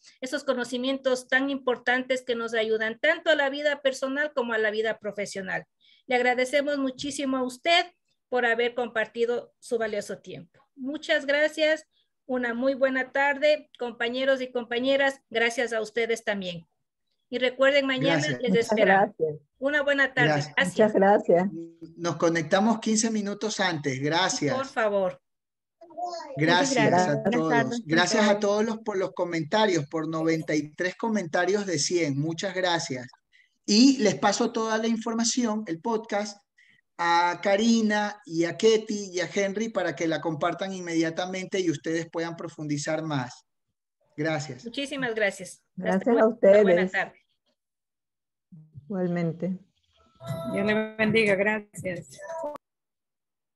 Speaker 2: conocimientos tan importantes que nos ayudan tanto a la vida personal como a la vida profesional. Le agradecemos muchísimo a usted por haber compartido su valioso tiempo. Muchas gracias. Una muy buena tarde, compañeros y compañeras. Gracias a ustedes también. Y recuerden, mañana les esperamos. Una buena tarde.
Speaker 1: Gracias.
Speaker 3: Muchas gracias.
Speaker 1: Nos conectamos 15 minutos antes. Gracias.
Speaker 2: Por favor.
Speaker 1: Gracias a todos.
Speaker 5: Tardes,
Speaker 1: Gracias a todos por los comentarios, por 93 comentarios de 100. Muchas gracias. Y les paso toda la información, el podcast, a Karina y a Ketty y a Henry para que la compartan inmediatamente y ustedes puedan profundizar más. Gracias.
Speaker 2: Muchísimas gracias.
Speaker 3: Gracias a ustedes.
Speaker 2: Buenas tardes.
Speaker 3: Igualmente.
Speaker 7: Dios le bendiga, gracias.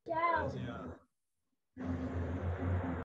Speaker 2: Chao.